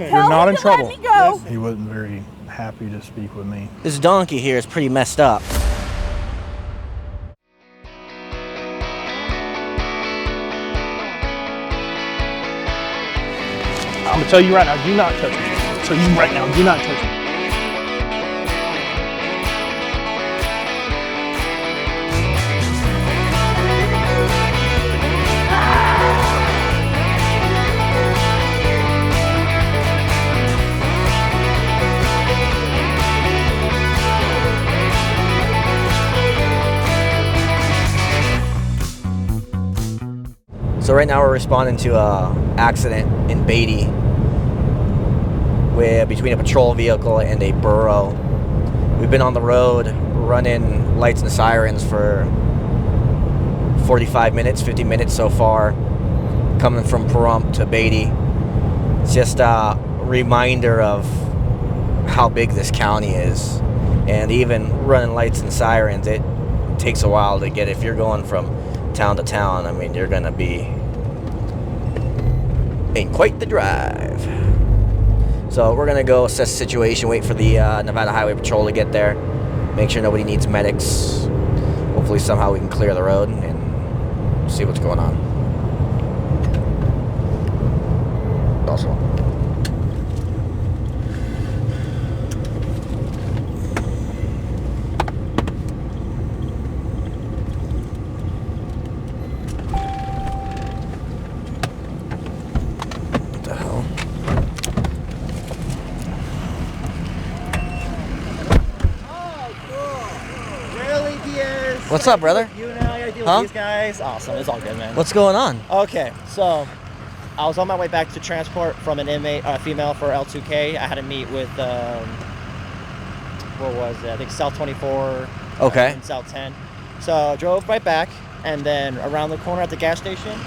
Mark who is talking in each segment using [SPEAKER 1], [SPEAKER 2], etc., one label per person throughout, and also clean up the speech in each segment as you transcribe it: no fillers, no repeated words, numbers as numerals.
[SPEAKER 1] You're not in trouble.
[SPEAKER 2] Let me go.
[SPEAKER 1] He wasn't very happy to speak with me.
[SPEAKER 3] This donkey here is pretty messed up.
[SPEAKER 1] I'm gonna tell you right now, do not touch me. I'll tell you right now, do not touch me.
[SPEAKER 3] So right now we're responding to an accident in Beatty between a patrol vehicle and a burro. We've been on the road running lights and sirens for 45 minutes, 50 minutes so far, coming from Pahrump to Beatty. It's just a reminder of how big this county is. And even running lights and sirens, it takes a while to get. If you're going from town to town, I mean, you're gonna be in quite the drive. So we're gonna go assess the situation, wait for the Nevada Highway Patrol to get there, make sure nobody needs medics. Hopefully somehow we can clear the road and see what's going on. Also, what the hell? What's up, brother?
[SPEAKER 4] You know, I gotta deal with these guys. Awesome, it's all good, man.
[SPEAKER 3] What's going on?
[SPEAKER 4] Okay, so I was on my way back to transport from an inmate, female for L2K. I had to meet with, what was it? I think South 24.
[SPEAKER 3] Okay.
[SPEAKER 4] And South 10. So I drove right back, and then around the corner at the gas station,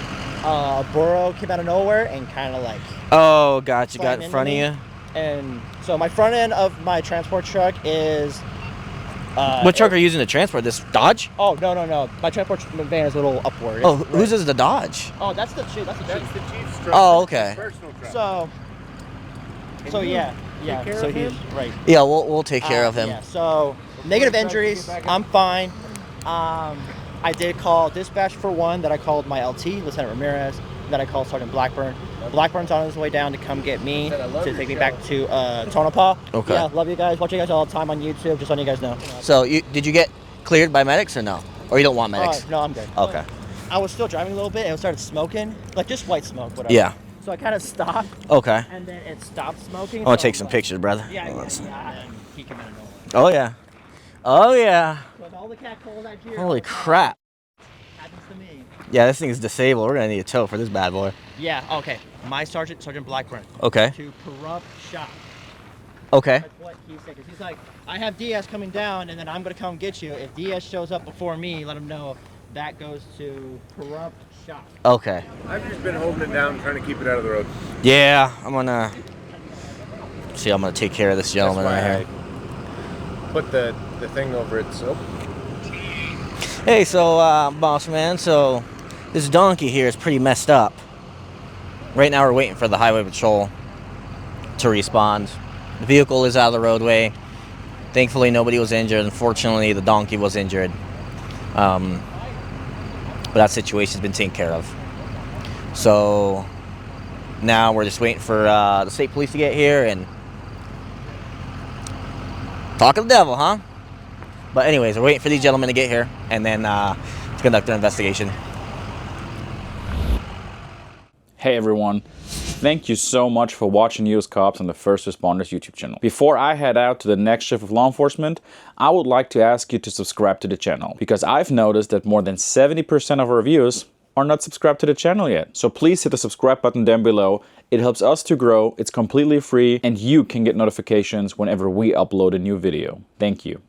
[SPEAKER 4] a burro came out of nowhere and kind of like.
[SPEAKER 3] Oh, gotcha. Got in front of you.
[SPEAKER 4] And so my front end of my transport truck is.
[SPEAKER 3] What truck are you using to transport this? Dodge?
[SPEAKER 4] Oh, no. My transport van is a little upward.
[SPEAKER 3] Oh, whose is the Dodge?
[SPEAKER 4] Oh, that's the chief. That's the
[SPEAKER 5] chief's truck.
[SPEAKER 3] Oh, okay.
[SPEAKER 5] Personal truck.
[SPEAKER 4] So yeah. So he's right.
[SPEAKER 3] Yeah, we'll take care of him.
[SPEAKER 4] Yeah. So negative injuries. I'm fine. I did call dispatch for one. That I called my LT, Lieutenant Ramirez. That I called Sergeant Blackburn. Blackburn's on his way down to come get me to take me back to Tonopah.
[SPEAKER 3] Okay.
[SPEAKER 4] Yeah, love you guys. Watch you guys all the time on YouTube. Just letting you guys know.
[SPEAKER 3] So did you get cleared by medics or no? Or you don't want medics?
[SPEAKER 4] No, I'm good.
[SPEAKER 3] Okay.
[SPEAKER 4] I was still driving a little bit and it started smoking, like just white smoke, whatever.
[SPEAKER 3] Yeah.
[SPEAKER 4] So I kind of stopped.
[SPEAKER 3] Okay.
[SPEAKER 4] And then it stopped smoking.
[SPEAKER 3] I'm gonna take some pictures, brother.
[SPEAKER 4] Yeah. And he came out of nowhere.
[SPEAKER 3] Oh yeah. Oh yeah.
[SPEAKER 4] With all the catcalls out here.
[SPEAKER 3] Holy crap.
[SPEAKER 4] Happens to me.
[SPEAKER 3] Yeah, this thing is disabled. We're gonna need a tow for this bad boy.
[SPEAKER 4] Yeah. Okay. My Sergeant Blackburn.
[SPEAKER 3] Okay.
[SPEAKER 4] To Pahrump shop.
[SPEAKER 3] Okay.
[SPEAKER 4] That's what he said. 'Cause he's like, I have Diaz coming down, and then I'm gonna come get you. If Diaz shows up before me, let him know that goes to Pahrump shop.
[SPEAKER 3] Okay.
[SPEAKER 5] I've just been holding it down, trying to keep it out of the road.
[SPEAKER 3] Yeah, I'm gonna take care of this gentleman right here.
[SPEAKER 5] I put the thing over it, so.
[SPEAKER 3] Hey, so boss man, so this donkey here is pretty messed up. Right now we're waiting for the highway patrol to respond. The vehicle is out of the roadway. Thankfully nobody was injured. Unfortunately the donkey was injured. But that situation's been taken care of. So now we're just waiting for the state police to get here and talk of the devil, huh? But anyways, we're waiting for these gentlemen to get here and then to conduct an investigation.
[SPEAKER 6] Hey everyone, thank you so much for watching News Cops on the First Responders YouTube channel. Before I head out to the next shift of law enforcement, I would like to ask you to subscribe to the channel because I've noticed that more than 70% of our viewers are not subscribed to the channel yet. So please hit the subscribe button down below. It helps us to grow, it's completely free, and you can get notifications whenever we upload a new video. Thank you.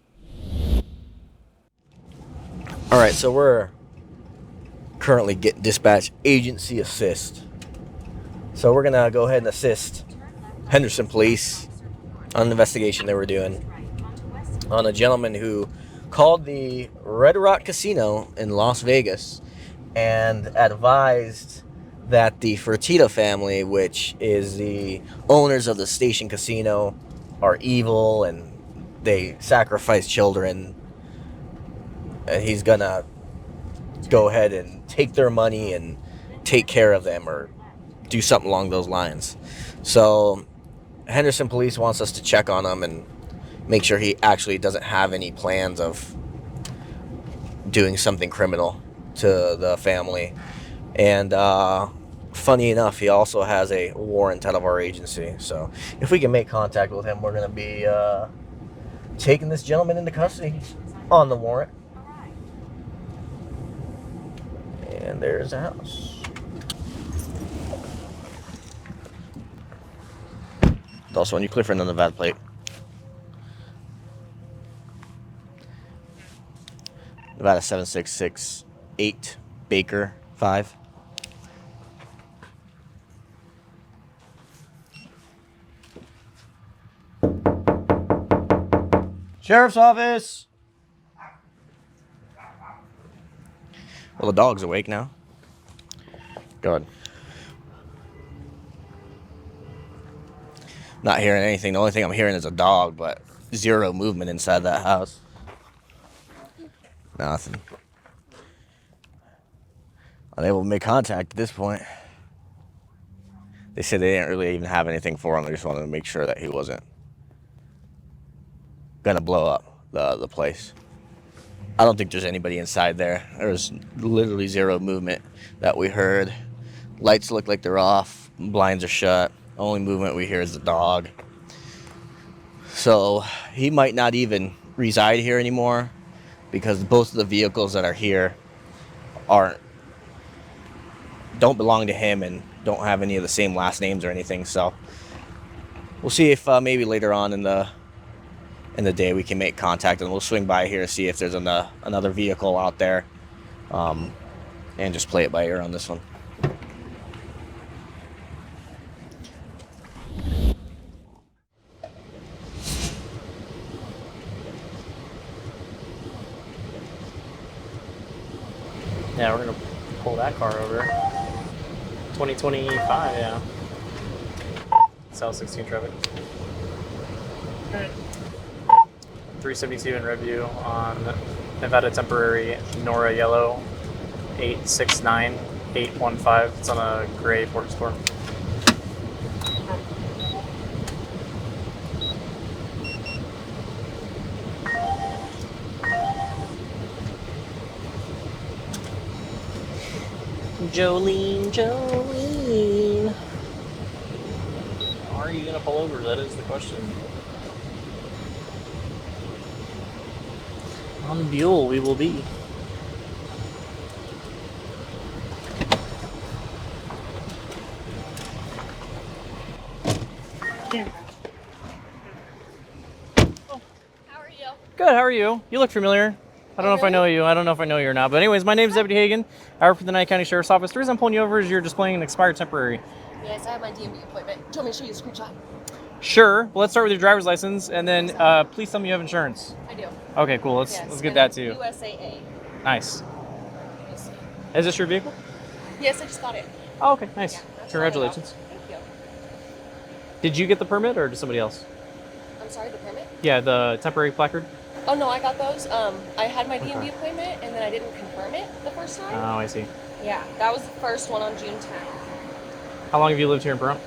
[SPEAKER 3] Alright, so we're currently getting dispatch agency assist. So we're gonna go ahead and assist Henderson Police on an investigation they were doing on a gentleman who called the Red Rock Casino in Las Vegas and advised that the Fertitta family, which is the owners of the Station Casino, are evil and they sacrifice children. And he's gonna go ahead and take their money and take care of them or do something along those lines. So Henderson Police wants us to check on him and make sure he actually doesn't have any plans of doing something criminal to the family. And funny enough, he also has a warrant out of our agency. So if we can make contact with him, we're going to be taking this gentleman into custody on the warrant. And there's the house. It's also a New Clifford on the Nevada plate. Nevada 7668 Baker 5. Sheriff's office. Well, the dog's awake now. Good. Not hearing anything. The only thing I'm hearing is a dog, but zero movement inside that house. Nothing. Unable to make contact at this point. They said they didn't really even have anything for him. They just wanted to make sure that he wasn't gonna blow up the place. I don't think there's anybody inside there. There was literally zero movement that we heard. Lights look like they're off. Blinds are shut. Only movement we hear is the dog. So he might not even reside here anymore because both of the vehicles that are here don't belong to him and don't have any of the same last names or anything. So we'll see if maybe later on in the day we can make contact, and we'll swing by here to see if there's another vehicle out there, and just play it by ear on this one.
[SPEAKER 1] Yeah, we're gonna pull that car over. 2025, yeah. South 16 traffic. 372 in review on Nevada temporary Nora Yellow 869815. It's on a gray Ford Explorer. Jolene. Are you gonna pull over? That is the question. On Buell we will be.
[SPEAKER 2] How are you?
[SPEAKER 1] Good, how are you? You look familiar. I don't know if I know you. I don't know if I know you or not. But anyways, my name is Deputy Hagan. I work for the Nye County Sheriff's Office. The reason I'm pulling you over is you're displaying an expired temporary.
[SPEAKER 2] Yes, I have my DMV appointment. Do you want me to show you a screenshot?
[SPEAKER 1] Sure. Well, let's start with your driver's license, and then please tell me you have insurance.
[SPEAKER 2] I do.
[SPEAKER 1] Okay, cool. Let's get that too.
[SPEAKER 2] USAA.
[SPEAKER 1] Nice.
[SPEAKER 2] Let me see.
[SPEAKER 1] Is this your vehicle?
[SPEAKER 2] Yes, I just got it.
[SPEAKER 1] Oh, okay, nice.
[SPEAKER 2] Yeah, that's
[SPEAKER 1] Congratulations.
[SPEAKER 2] Thank you.
[SPEAKER 1] Did you get the permit or did somebody else?
[SPEAKER 2] I'm sorry, the permit?
[SPEAKER 1] Yeah, the temporary placard.
[SPEAKER 2] Oh no, I got those. I had my DMV appointment and then I didn't confirm it the first time.
[SPEAKER 1] Oh, I see.
[SPEAKER 2] Yeah, that was the first one on June 10th.
[SPEAKER 1] How long have you lived here in Pahrump?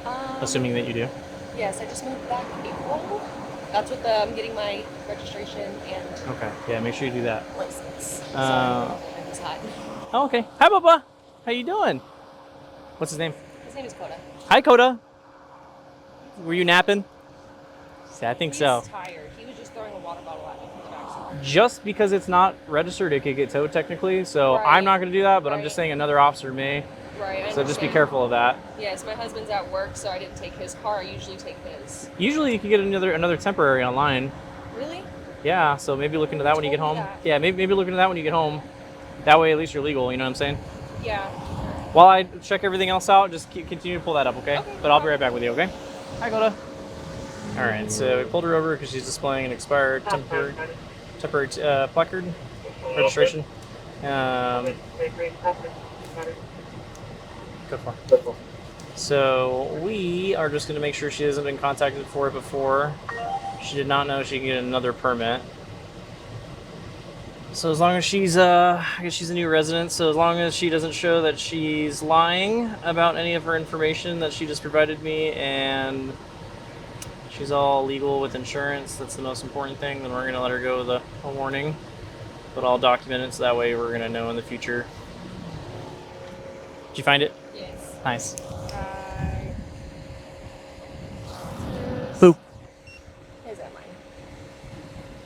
[SPEAKER 2] Um,
[SPEAKER 1] Assuming that you do.
[SPEAKER 2] Yes, I just moved back in April. That's what I'm getting my registration and
[SPEAKER 1] Okay. Yeah, make sure you do that.
[SPEAKER 2] license. It's hot.
[SPEAKER 1] Oh, okay. Hi, Bubba. How you doing? What's his name?
[SPEAKER 2] His name is Coda.
[SPEAKER 1] Hi, Coda. Were you napping? See, I think
[SPEAKER 2] He's
[SPEAKER 1] so.
[SPEAKER 2] tired. He was just throwing a water bottle at me from the back.
[SPEAKER 1] Just because it's not registered, it could get towed technically. So
[SPEAKER 2] Right.
[SPEAKER 1] I'm not going to do that, but I'm just
[SPEAKER 2] Right.
[SPEAKER 1] saying another officer may.
[SPEAKER 2] Right. I
[SPEAKER 1] So just be
[SPEAKER 2] understand.
[SPEAKER 1] careful of that.
[SPEAKER 2] Yes, my husband's at work, so I didn't take his car. I usually take his.
[SPEAKER 1] Usually you can get another temporary online.
[SPEAKER 2] Really?
[SPEAKER 1] Yeah, so maybe look into that when you get
[SPEAKER 2] Told me
[SPEAKER 1] home.
[SPEAKER 2] that.
[SPEAKER 1] Yeah, maybe look into that when you get home. That way at least you're legal, you know what I'm saying?
[SPEAKER 2] Yeah.
[SPEAKER 1] While I check everything else out, just continue to pull that up, okay?
[SPEAKER 2] Okay,
[SPEAKER 1] But I'll be right back with you, okay? Hi, Coda. All right, so we pulled her over because she's displaying an expired temporary placard registration. Go for it. So we are just going to make sure she hasn't been contacted for it before. She did not know she can get another permit. So as long as she's, I guess she's a new resident, so as long as she doesn't show that she's lying about any of her information that she just provided me, and she's all legal with insurance, that's the most important thing, then we're going to let her go with a warning. But I'll document it so that way we're going to know in the future. Did you find it?
[SPEAKER 2] Yes.
[SPEAKER 1] Nice.
[SPEAKER 2] Who? Is that mine?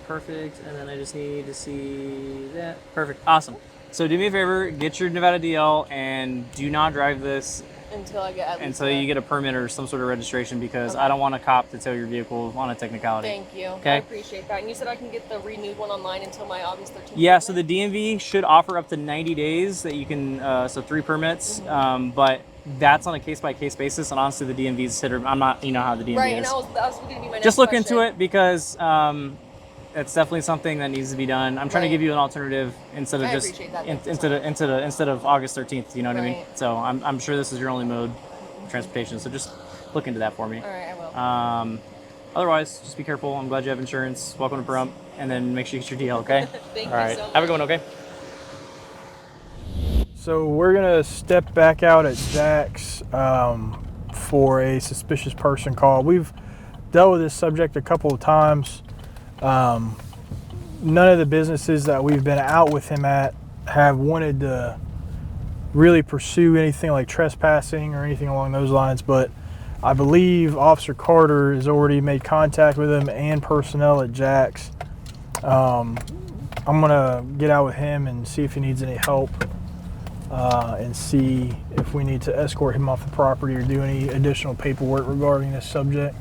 [SPEAKER 1] Perfect, and then I just need to see that. Perfect, awesome. So do me a favor, get your Nevada DL and do not drive this
[SPEAKER 2] Until I get
[SPEAKER 1] until you get a permit or some sort of registration, because
[SPEAKER 2] Okay.
[SPEAKER 1] I don't want a cop to tow your vehicle on a technicality.
[SPEAKER 2] Thank you.
[SPEAKER 1] Okay.
[SPEAKER 2] I appreciate that. And you said I can get the renewed one online until my August 13th.
[SPEAKER 1] Yeah, so the DMV should offer up to 90 days that you can, so 3 permits, but that's on a case-by-case basis, and honestly the DMV's hit or, I'm not, you know how the DMV
[SPEAKER 2] Right,
[SPEAKER 1] is.
[SPEAKER 2] and that was going to be my next
[SPEAKER 1] Just look into
[SPEAKER 2] question.
[SPEAKER 1] it, because it's definitely something that needs to be done. I'm trying to
[SPEAKER 2] Right.
[SPEAKER 1] give you an alternative instead of
[SPEAKER 2] I
[SPEAKER 1] just
[SPEAKER 2] appreciate that.
[SPEAKER 1] instead of August 13th. You know what I mean?
[SPEAKER 2] Right.
[SPEAKER 1] So I'm sure this is your only mode of transportation. So just look into that for me.
[SPEAKER 2] All right, I will.
[SPEAKER 1] Otherwise, just be careful. I'm glad you have insurance. Welcome to Pahrump, and then make sure you get your DL. Okay.
[SPEAKER 2] Thank
[SPEAKER 1] All
[SPEAKER 2] you
[SPEAKER 1] right.
[SPEAKER 2] so much.
[SPEAKER 1] Have a good one. Okay.
[SPEAKER 7] So we're gonna step back out at Jack's for a suspicious person call. We've dealt with this subject a couple of times. None of the businesses that we've been out with him at have wanted to really pursue anything like trespassing or anything along those lines, but I believe Officer Carter has already made contact with him and personnel at Jack's. I'm gonna get out with him and see if he needs any help, and see if we need to escort him off the property or do any additional paperwork regarding this subject.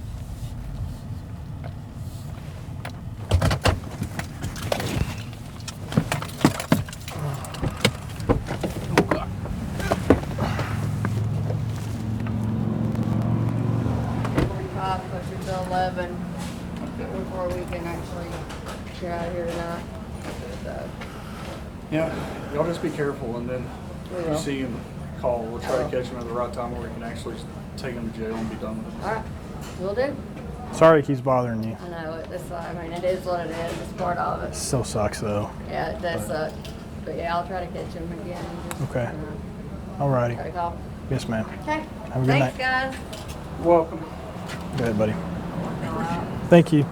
[SPEAKER 8] Closer to 11 before we can actually get out of here tonight. So,
[SPEAKER 9] Yeah, y'all just be careful, and then
[SPEAKER 8] We
[SPEAKER 9] if
[SPEAKER 8] will.
[SPEAKER 9] you see him, call. We'll try to catch him at the right time where we can actually take him to jail and be done with it.
[SPEAKER 8] all right, we'll do.
[SPEAKER 7] Sorry it keeps bothering you.
[SPEAKER 8] I know it. It's, I mean, it is what it is. It's part of it.
[SPEAKER 7] Still sucks though.
[SPEAKER 8] Yeah, it does suck. But yeah, I'll try to catch him again. And just,
[SPEAKER 7] Okay.
[SPEAKER 8] Try
[SPEAKER 7] Alrighty.
[SPEAKER 8] to call.
[SPEAKER 7] Yes, ma'am.
[SPEAKER 8] Okay.
[SPEAKER 7] Have a good
[SPEAKER 8] Thanks,
[SPEAKER 7] night.
[SPEAKER 8] guys.
[SPEAKER 9] Welcome.
[SPEAKER 7] Go ahead, buddy. Thank you.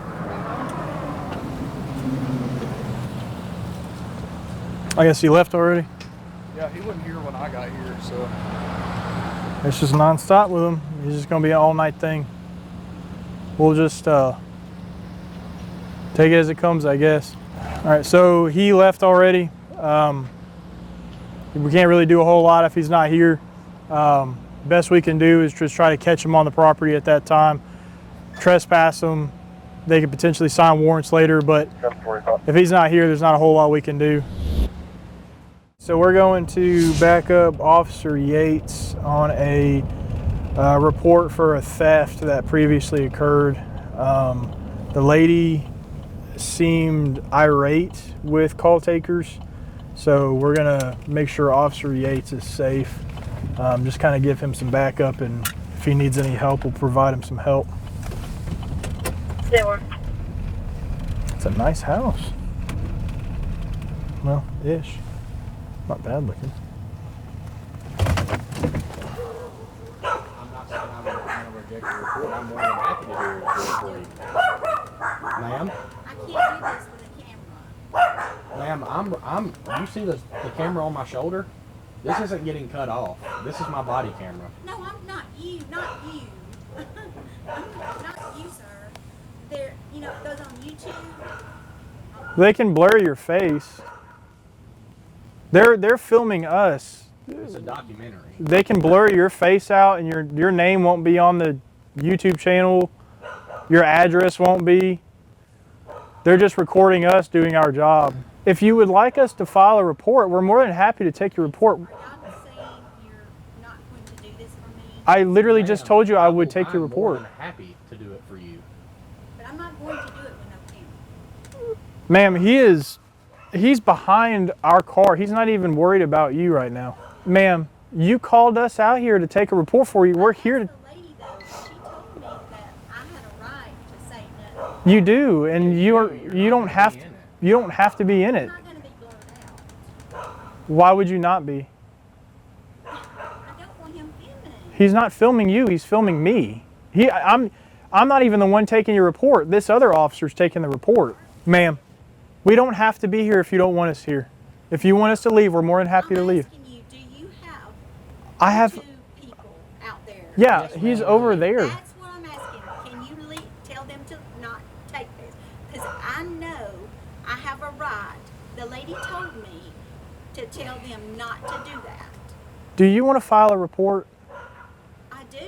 [SPEAKER 7] I guess he left already.
[SPEAKER 9] Yeah, he wasn't here when I got here, so
[SPEAKER 7] It's just nonstop with him. He's just gonna be an all-night thing. We'll just take it as it comes, I guess. All right, so he left already. We can't really do a whole lot if he's not here. Best we can do is just try to catch him on the property at that time, trespass him. They could potentially sign warrants later, but if he's not here, there's not a whole lot we can do. So we're going to back up Officer Yates on a report for a theft that previously occurred. The lady seemed irate with call takers, so we're gonna make sure Officer Yates is safe. Just kind of give him some backup, and if he needs any help, we'll provide him some help. It's a nice house. Well, ish. Not bad looking.
[SPEAKER 5] I'm not saying I'm going to reject your report. I'm more than happy to do a report for you. Ma'am?
[SPEAKER 10] I can't do this with a camera.
[SPEAKER 5] Ma'am, you see the camera on my shoulder? This isn't getting cut off. This is my body camera.
[SPEAKER 10] No, I'm not you, not you. Not you, sir. There, you know, it goes on YouTube.
[SPEAKER 7] They can blur your face. They're filming us.
[SPEAKER 5] It's a documentary.
[SPEAKER 7] They can blur your face out, and your name won't be on the YouTube channel. Your address won't be. They're just recording us doing our job. If you would like us to file a report, we're more than happy to take your report.
[SPEAKER 10] I'm saying you're not going to do this for me,
[SPEAKER 7] I literally just
[SPEAKER 5] Ma'am,
[SPEAKER 7] told you I would take your
[SPEAKER 5] I'm
[SPEAKER 7] report.
[SPEAKER 5] more than happy to do it for you.
[SPEAKER 10] but I'm not going to do it with no camera.
[SPEAKER 7] Ma'am, he's behind our car. He's not even worried about you right now. Ma'am, You called us out here to take a report for you. We're here to.
[SPEAKER 10] The lady though, she told me that I had a right to say no.
[SPEAKER 7] You do, and you don't have to. You don't have to be in it.
[SPEAKER 10] I'm not going to be blurred out.
[SPEAKER 7] Why would you not be?
[SPEAKER 10] I don't want him filming.
[SPEAKER 7] He's not filming you. He's filming me. I'm not even the one taking your report. This other officer's taking the report, ma'am. We don't have to be here if you don't want us here. If you want us to leave, we're more than happy to leave.
[SPEAKER 10] I'm asking you, do you have
[SPEAKER 7] I have.
[SPEAKER 10] 2 people out there?
[SPEAKER 7] Yeah, he's over there.
[SPEAKER 10] That's what I'm asking. Can you tell them to not take this? Because I know I have a right. The lady told me to tell them not to do that.
[SPEAKER 7] Do you want to file a report?
[SPEAKER 10] I do.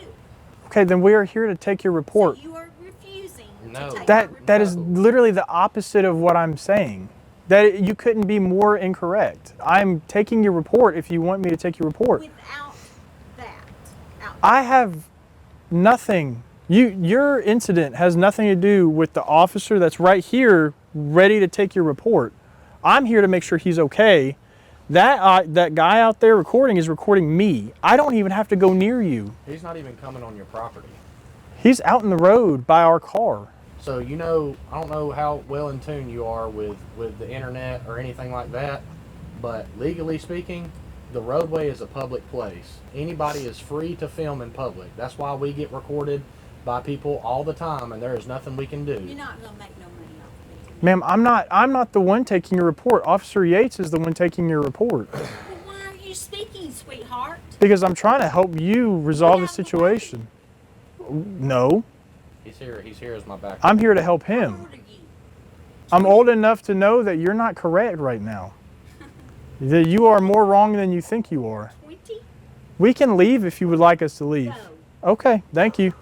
[SPEAKER 7] Okay, then we are here to take your report.
[SPEAKER 10] So you are refusing
[SPEAKER 5] No.
[SPEAKER 10] to take
[SPEAKER 7] That is literally the opposite of what I'm saying. That you couldn't be more incorrect. I'm taking your report if you want me to take your report.
[SPEAKER 10] without that.
[SPEAKER 7] I have nothing. Your incident has nothing to do with the officer that's right here ready to take your report. I'm here to make sure he's okay. That guy out there recording is recording me. I don't even have to go near you.
[SPEAKER 5] He's not even coming on your property.
[SPEAKER 7] He's out in the road by our car.
[SPEAKER 5] So you know, I don't know how well in tune you are with the internet or anything like that, but legally speaking, the roadway is a public place. Anybody is free to film in public. That's why we get recorded by people all the time, and there is nothing we can do.
[SPEAKER 10] You're not going to make no money off of me.
[SPEAKER 7] Ma'am, I'm not the one taking your report. Officer Yates is the one taking your report.
[SPEAKER 10] Well, why aren't you speaking, sweetheart?
[SPEAKER 7] Because I'm trying to help you resolve the situation. No,
[SPEAKER 5] He's here as my backup.
[SPEAKER 7] I'm here to help
[SPEAKER 10] How
[SPEAKER 7] him.
[SPEAKER 10] old are you?
[SPEAKER 7] I'm old enough to know that you're not correct right now. That you are more wrong than you think you are.
[SPEAKER 10] 20?
[SPEAKER 7] We can leave if you would like us to leave.
[SPEAKER 10] No.
[SPEAKER 7] Okay, thank you.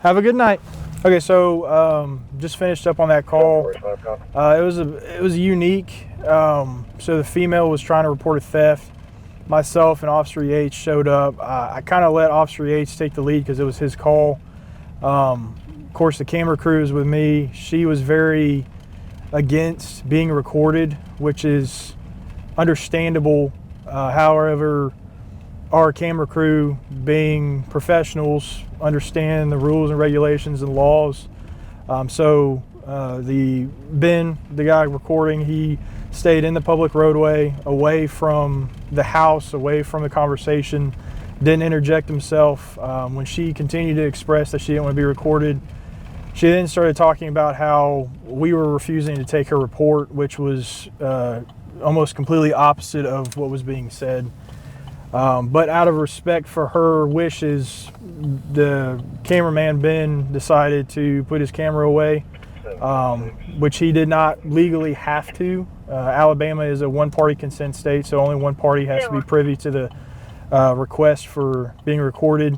[SPEAKER 7] Have a good night. Okay, so just finished up on that call. It was unique. So the female was trying to report a theft. Myself and Officer Yates showed up. I kind of let Officer Yates take the lead because it was his call. Of course, the camera crew is with me. She was very against being recorded, which is understandable. However, our camera crew, being professionals, understand the rules and regulations and laws. So Ben, the guy recording, he stayed in the public roadway, away from the house, away from the conversation, didn't interject himself. When she continued to express that she didn't want to be recorded, she then started talking about how we were refusing to take her report, which was almost completely opposite of what was being said. But out of respect for her wishes, the cameraman Ben decided to put his camera away, which he did not legally have to. Alabama is a one-party consent state, so only one party has to be privy to the request for being recorded.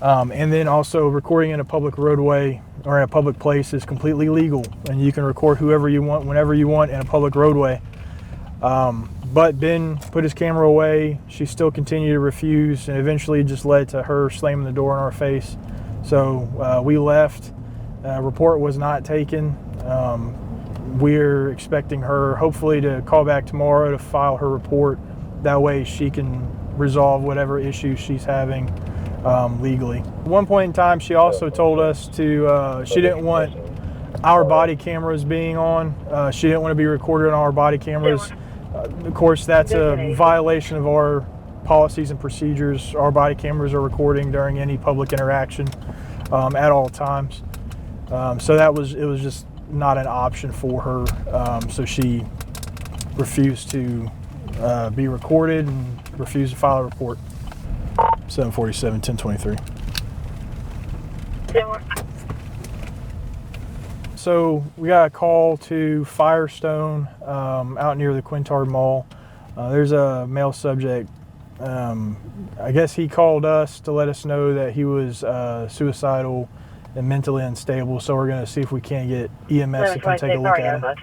[SPEAKER 7] And then also recording in a public roadway or in a public place is completely legal, and you can record whoever you want, whenever you want in a public roadway. But Ben put his camera away. She still continued to refuse, and eventually just led to her slamming the door in our face. So we left. Report was not taken. We're expecting her hopefully to call back tomorrow to file her report. That way she can resolve whatever issues she's having legally. At one point in time, she also told us to, she didn't want our body cameras being on. She didn't want to be recorded on our body cameras. Of course, that's a violation of our policies and procedures. Our body cameras are recording during any public interaction at all times. So it was just not an option for her. So she refused to be recorded and refused to file a report. 747, 1023. So we got a call to Firestone out near the Quintard Mall. There's a male subject. I guess he called us to let us know that he was suicidal and mentally unstable. So we're going to see if we can't get EMS to come take a look at him.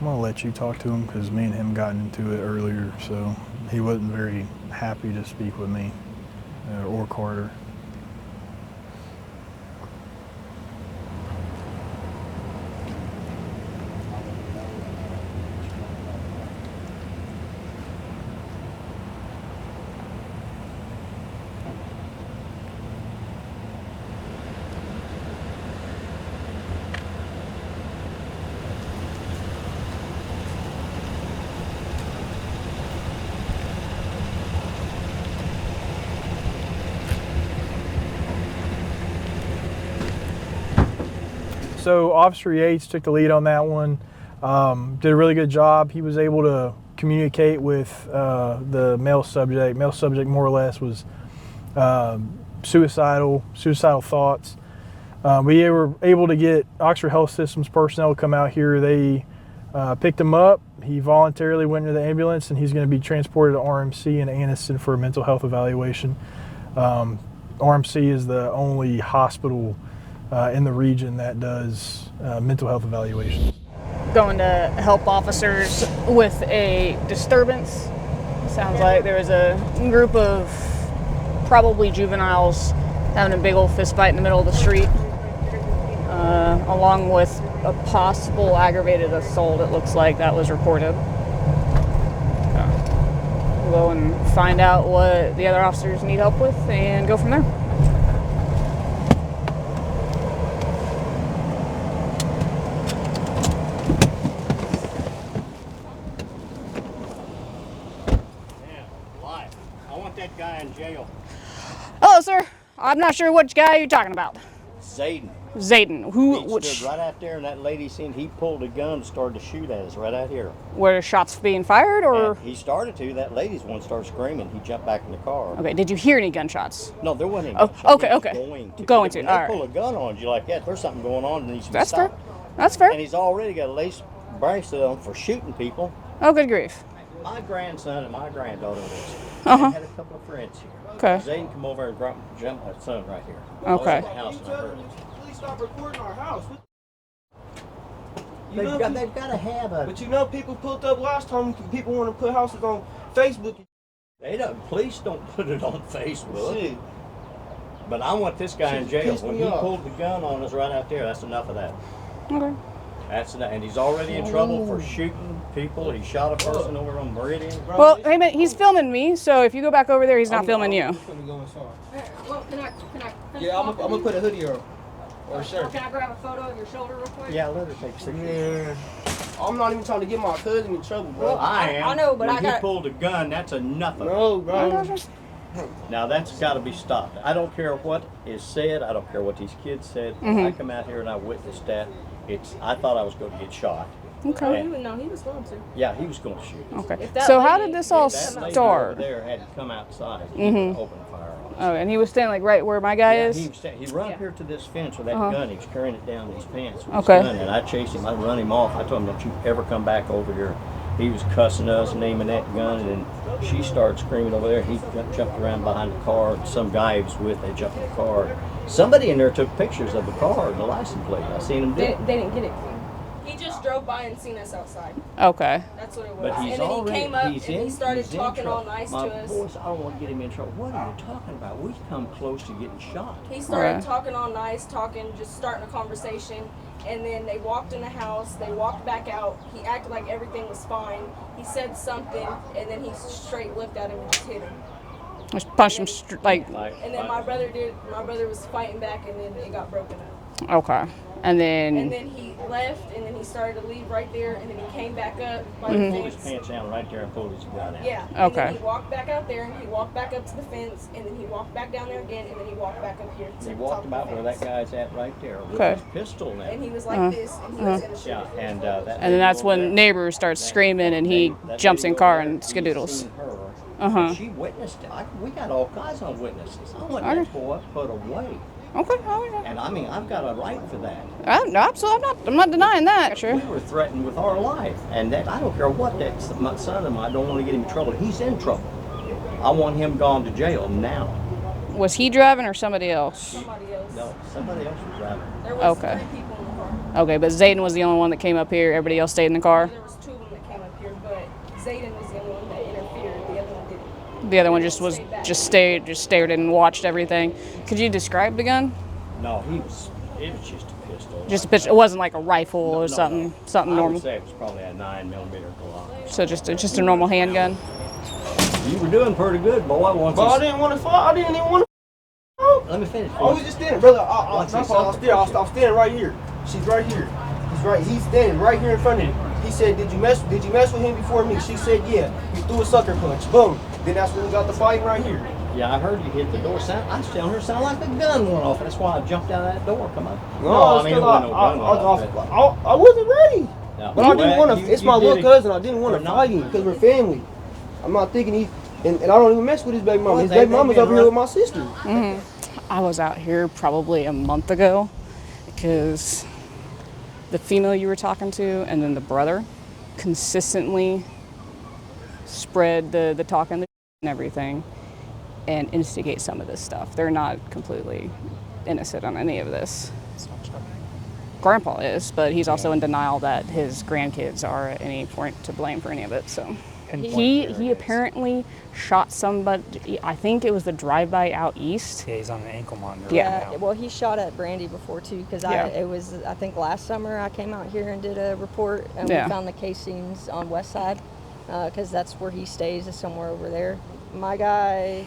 [SPEAKER 7] gonna let you talk to him because me and him got into it earlier, so he wasn't very happy to speak with me or Carter. So Officer Yates took the lead on that one, did a really good job. He was able to communicate with the male subject. Male subject more or less was suicidal thoughts. We were able to get Oxford Health Systems personnel to come out here. They picked him up. He voluntarily went into the ambulance, and he's going to be transported to RMC in Anniston for a mental health evaluation. RMC is the only hospital in the region that does mental health evaluations.
[SPEAKER 11] Going to help officers with a disturbance. Sounds like there was a group of probably juveniles having a big old fist fight in the middle of the street, along with a possible aggravated assault. It looks like that was reported. We'll go and find out what the other officers need help with and go from there. Hello, sir. I'm not sure which guy you're talking about.
[SPEAKER 12] Zayden.
[SPEAKER 11] Zayden.
[SPEAKER 12] He stood right out there, and that lady seen he pulled a gun and started to shoot at us right out here.
[SPEAKER 11] Were shots being fired, or?
[SPEAKER 12] And he started to. That lady's one started screaming. He jumped back in the car.
[SPEAKER 11] Okay. Did you hear any gunshots?
[SPEAKER 12] No, there wasn't any
[SPEAKER 11] Oh,
[SPEAKER 12] gunshots.
[SPEAKER 11] okay, okay.
[SPEAKER 12] Going to.
[SPEAKER 11] All
[SPEAKER 12] When they
[SPEAKER 11] right.
[SPEAKER 12] pull a gun on you like that, there's something going on that needs to be
[SPEAKER 11] That's fair.
[SPEAKER 12] stopped.
[SPEAKER 11] That's fair.
[SPEAKER 12] And he's already got a lace bracelet on for shooting people.
[SPEAKER 11] Oh, good grief.
[SPEAKER 12] My grandson and my granddaughter was.
[SPEAKER 11] Uh-huh.
[SPEAKER 12] I had a couple of friends here.
[SPEAKER 11] Okay.
[SPEAKER 12] Zayden come over and jump my son right here.
[SPEAKER 11] Okay.
[SPEAKER 12] I was in the house and I heard it.
[SPEAKER 13] Please stop recording our house.
[SPEAKER 12] They've got to have a.
[SPEAKER 13] But you know, people pulled up last time. People want to put houses on Facebook.
[SPEAKER 12] They don't. Police don't put it on Facebook.
[SPEAKER 13] Shit.
[SPEAKER 12] But I want this guy in jail.
[SPEAKER 13] pissed
[SPEAKER 12] When
[SPEAKER 13] me
[SPEAKER 12] he
[SPEAKER 13] off.
[SPEAKER 12] pulled the gun on us right out there, that's enough of that.
[SPEAKER 11] Okay.
[SPEAKER 12] That's enough. And he's already in trouble for shooting people. He shot a person over on Meridian.
[SPEAKER 11] Well, hey man, he's filming me, so if you go back over there, he's not filming you.
[SPEAKER 13] I'm just gonna go inside.
[SPEAKER 2] Well, can I
[SPEAKER 13] Yeah, I'm gonna put a hoodie on. Or a shirt.
[SPEAKER 2] Can I grab a photo of your shoulder real quick?
[SPEAKER 12] Yeah, let her take 6
[SPEAKER 13] Yeah. I'm not even trying to get my cousin in trouble, bro.
[SPEAKER 2] Well,
[SPEAKER 12] I am.
[SPEAKER 2] I know, but
[SPEAKER 12] when
[SPEAKER 2] I
[SPEAKER 12] he
[SPEAKER 2] got.
[SPEAKER 12] pulled a gun, that's enough of it.
[SPEAKER 13] No, bro.
[SPEAKER 12] Now that's got to be stopped. I don't care what is said. I don't care what these kids said. I come out here and I witnessed that. I thought I was going to get shot.
[SPEAKER 11] Okay.
[SPEAKER 2] No, he was going to.
[SPEAKER 12] Yeah, he was going to shoot.
[SPEAKER 11] Okay. So how did this all
[SPEAKER 12] That lady over
[SPEAKER 11] start?
[SPEAKER 12] there had to come outside
[SPEAKER 11] Mm-hmm.
[SPEAKER 12] and open fire on us.
[SPEAKER 11] Oh, and he was standing like right where my guy is.
[SPEAKER 12] He run up here to this fence with that gun. He was carrying it down his pants with
[SPEAKER 11] Okay.
[SPEAKER 12] his gun, and I chased him. I run him off. I told him, "Don't you ever come back over here." He was cussing us, naming that gun, and then she started screaming over there. He jumped around behind the car. Some guy he was with, they jumped in the car. Somebody in there took pictures of the car and the license plate. I seen him do it.
[SPEAKER 2] They didn't get it. He just drove by and seen us outside.
[SPEAKER 11] Okay.
[SPEAKER 2] That's what it was.
[SPEAKER 12] But he's
[SPEAKER 2] and then
[SPEAKER 12] already,
[SPEAKER 2] he came up
[SPEAKER 12] he's
[SPEAKER 2] and
[SPEAKER 12] in,
[SPEAKER 2] he started
[SPEAKER 12] he's in
[SPEAKER 2] talking all
[SPEAKER 12] trouble.
[SPEAKER 2] nice
[SPEAKER 12] My
[SPEAKER 2] to us.
[SPEAKER 12] boys, I don't want to get him in trouble. What are you talking about? We come close to getting shot.
[SPEAKER 2] He started
[SPEAKER 11] Okay.
[SPEAKER 2] talking all nice, just starting a conversation. And then they walked in the house, they walked back out. He acted like everything was fine. He said something, and then he straight looked at him and just hit him.
[SPEAKER 11] Just punched him
[SPEAKER 2] And then my brother was fighting back, and then it got broken up.
[SPEAKER 11] Okay. And then.
[SPEAKER 2] And then he left, and then he started to leave right there, and then he came back up by
[SPEAKER 12] He
[SPEAKER 2] the
[SPEAKER 12] pulled his
[SPEAKER 2] fence.
[SPEAKER 12] pants down right there and pulled his gun out.
[SPEAKER 2] Yeah. And
[SPEAKER 11] Okay.
[SPEAKER 2] then he walked back out there, and he walked back up to the fence, and then he walked back down there again, and then he walked back up here to
[SPEAKER 12] He
[SPEAKER 2] the
[SPEAKER 12] walked
[SPEAKER 2] top of
[SPEAKER 12] about
[SPEAKER 2] the
[SPEAKER 12] where
[SPEAKER 2] fence.
[SPEAKER 12] that guy's at right there with
[SPEAKER 11] Okay.
[SPEAKER 12] his pistol now.
[SPEAKER 2] And he was like this, and he was gonna shoot.
[SPEAKER 12] Yeah, and that
[SPEAKER 11] And then that's
[SPEAKER 12] lady over
[SPEAKER 11] when
[SPEAKER 12] there,
[SPEAKER 11] neighbors start screaming and he
[SPEAKER 12] that
[SPEAKER 11] jumps
[SPEAKER 12] lady
[SPEAKER 11] in
[SPEAKER 12] over
[SPEAKER 11] car
[SPEAKER 12] there,
[SPEAKER 11] and
[SPEAKER 12] he's
[SPEAKER 11] skadoodles.
[SPEAKER 12] seen her,
[SPEAKER 11] Uh-huh.
[SPEAKER 12] and she witnessed it. We got all kinds of witnesses. I want
[SPEAKER 11] Okay.
[SPEAKER 12] that boy put away.
[SPEAKER 11] Okay. Okay.
[SPEAKER 12] And I mean, I've got a right for that.
[SPEAKER 11] No, absolutely. I'm not denying that. Sure.
[SPEAKER 12] We were threatened with our life, and that I don't care what that my son of mine. I don't want to get him in trouble. He's in trouble. I want him gone to jail now.
[SPEAKER 11] Was he driving or somebody else?
[SPEAKER 2] Somebody else.
[SPEAKER 12] No, somebody else was driving.
[SPEAKER 2] There was
[SPEAKER 11] Okay.
[SPEAKER 2] 3 people in the car.
[SPEAKER 11] Okay, but Zayden was the only one that came up here. Everybody else stayed in the car.
[SPEAKER 2] There was 2 of them that came up here, but Zayden was the only one that interfered. The other one didn't.
[SPEAKER 11] The other one just stared and watched everything. Could you describe the gun?
[SPEAKER 12] No, it was just a pistol.
[SPEAKER 11] Just a pistol. It wasn't like a rifle or something
[SPEAKER 12] I
[SPEAKER 11] normal.
[SPEAKER 12] would say it was probably a 9mm Glock.
[SPEAKER 11] So just a normal handgun.
[SPEAKER 12] You were doing pretty good, boy. Once
[SPEAKER 13] But I didn't want to fight. I didn't even want to.
[SPEAKER 12] Let me finish.
[SPEAKER 13] I was just standing, brother. I was
[SPEAKER 12] Once
[SPEAKER 13] standing right here. She's right here. He's standing right here in front of me. He said, "Did you mess with him before me?" She said, "Yeah." He threw a sucker punch. Boom. Then that's when we got the fight right here.
[SPEAKER 12] Yeah, I heard you hit the door. I was telling her it sounded like the gun went off. That's why I jumped out of that door. Come on.
[SPEAKER 13] No,
[SPEAKER 12] I mean, there wasn't no gun off.
[SPEAKER 13] I wasn't ready.
[SPEAKER 12] No,
[SPEAKER 13] But I didn't want to. It's my little cousin. I didn't want to
[SPEAKER 12] not-
[SPEAKER 13] fight him because we're family. I'm not thinking he. And I don't even mess with his baby mama.
[SPEAKER 12] Well,
[SPEAKER 13] His
[SPEAKER 12] they
[SPEAKER 13] baby mama's
[SPEAKER 12] been
[SPEAKER 13] over here with my sister.
[SPEAKER 11] I was out here probably a month ago because the female you were talking to and then the brother consistently spread the talk and everything and instigate some of this stuff. They're not completely innocent on any of this. Grandpa is, but he's also in denial that his grandkids are at any point to blame for any of it. So he apparently shot somebody. I think it was the drive-by out east.
[SPEAKER 14] Yeah, he's on an ankle monitor
[SPEAKER 11] Yeah.
[SPEAKER 14] right now.
[SPEAKER 15] Well, he shot at Brandy before too, because
[SPEAKER 11] Yeah.
[SPEAKER 15] I think last summer I came out here and did a report, and
[SPEAKER 11] Yeah.
[SPEAKER 15] we found the casings on West Side, because that's where he stays, is somewhere over there. My guy,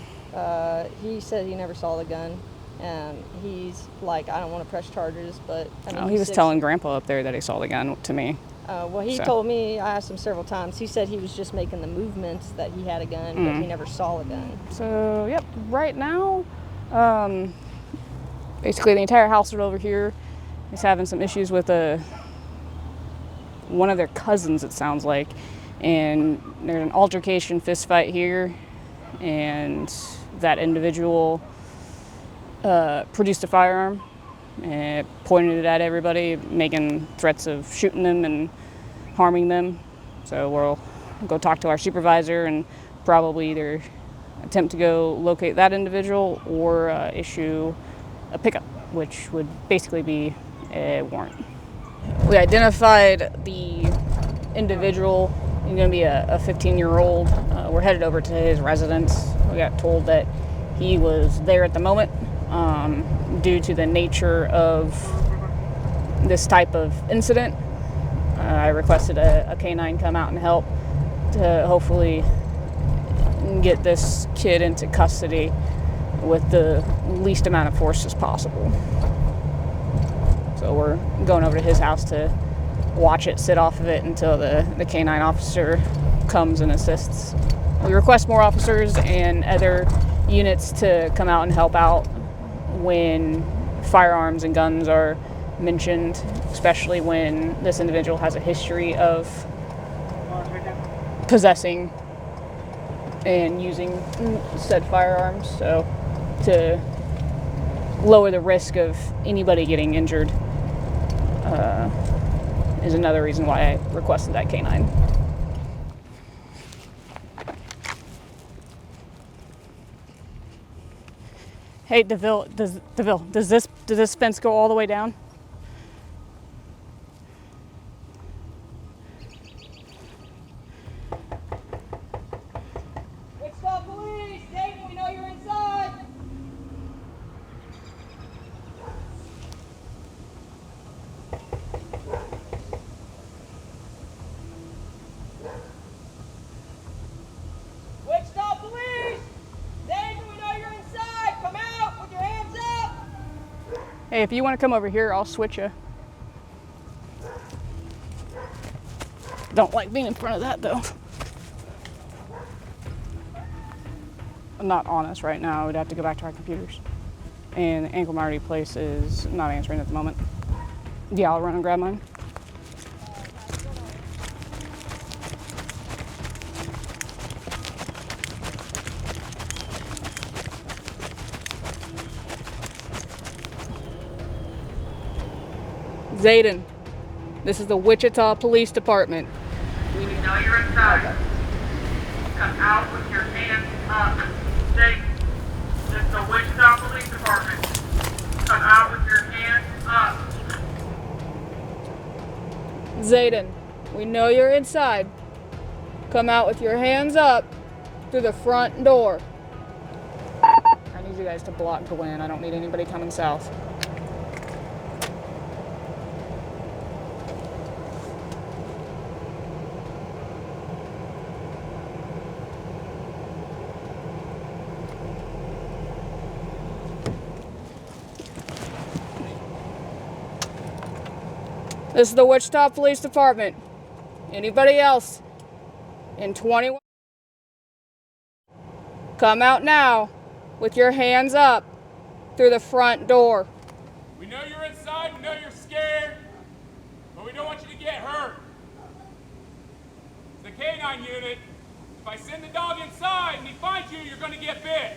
[SPEAKER 15] he said he never saw the gun, and he's like, I don't want to press charges, but I mean,
[SPEAKER 11] Oh, he was telling Grandpa up there that he saw the gun to me.
[SPEAKER 15] well, he
[SPEAKER 11] So.
[SPEAKER 15] told me, I asked him several times. He said he was just making the movements that he had a gun, but he never saw a gun.
[SPEAKER 11] So, yep, right now, basically the entire household over here is having some issues with one of their cousins, it sounds like. And there's an altercation, fist fight here, and that individual produced a firearm and pointed it at everybody, making threats of shooting them and harming them. So we'll go talk to our supervisor and probably either attempt to go locate that individual or issue a pickup, which would basically be a warrant. We identified the individual. He's going to be a 15-year-old. We're headed over to his residence. We got told that he was there at the moment due to the nature of this type of incident. I requested a K-9 come out and help to hopefully get this kid into custody with the least amount of force as possible. So we're going over to his house to watch it, sit off of it until the K-9 officer comes and assists. We request more officers and other units to come out and help out when firearms and guns are mentioned, especially when this individual has a history of possessing and using said firearms. So to lower the risk of anybody getting injured is another reason why I requested that K-9. Hey, DeVille, does this fence go all the way down?
[SPEAKER 2] Wichita Police, Dayton, we know you're inside. Wichita Police, Dayton, we know you're inside. Come out with your hands up.
[SPEAKER 11] Hey, if you want to come over here, I'll switch you. Don't like being in front of that though. I'm not on us right now. We'd have to go back to our computers. And the ankle monitor place is not answering at the moment. Yeah, I'll run and grab mine. Zayden, this is the Wichita Police Department.
[SPEAKER 16] We know you're inside. Come out with your hands up. Dayton, this is the Wichita Police Department. Come out with your hands up.
[SPEAKER 11] Zayden, we know you're inside. Come out with your hands up through the front door. I need you guys to block Gwen. I don't need anybody coming south. This is the Wichita Police Department. Anybody else in 21? Come out now with your hands up through the front door.
[SPEAKER 14] We know you're inside, we know you're scared, but we don't want you to get hurt. It's the K-9 unit. If I send the dog inside and he finds you, you're going to get bit.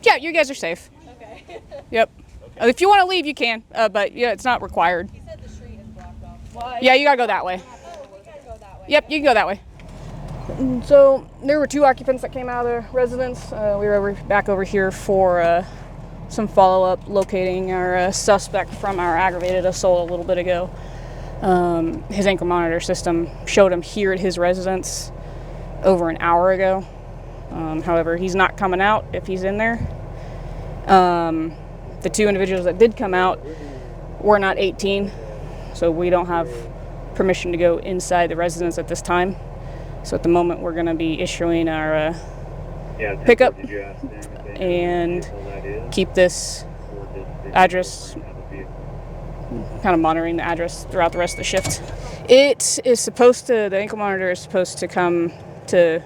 [SPEAKER 11] Yeah, you guys are safe.
[SPEAKER 2] Okay.
[SPEAKER 11] Yep. If you want to leave, you can, but yeah, it's not required.
[SPEAKER 2] He said the street is blocked off. Why?
[SPEAKER 11] Yeah, you gotta go that way.
[SPEAKER 2] Oh, we gotta go that way.
[SPEAKER 11] Yep, you can go that way. So there were 2 occupants that came out of the residence. We were back over here for some follow-up, locating our suspect from our aggravated assault a little bit ago. His ankle monitor system showed him here at his residence over an hour ago. However, he's not coming out if he's in there. The 2 individuals that did come out were not 18, so we don't have permission to go inside the residence at this time. So at the moment, we're going to be issuing our pickup and keep this address, kind of monitoring the address throughout the rest of the shift. It is supposed to, the ankle monitor is supposed to come to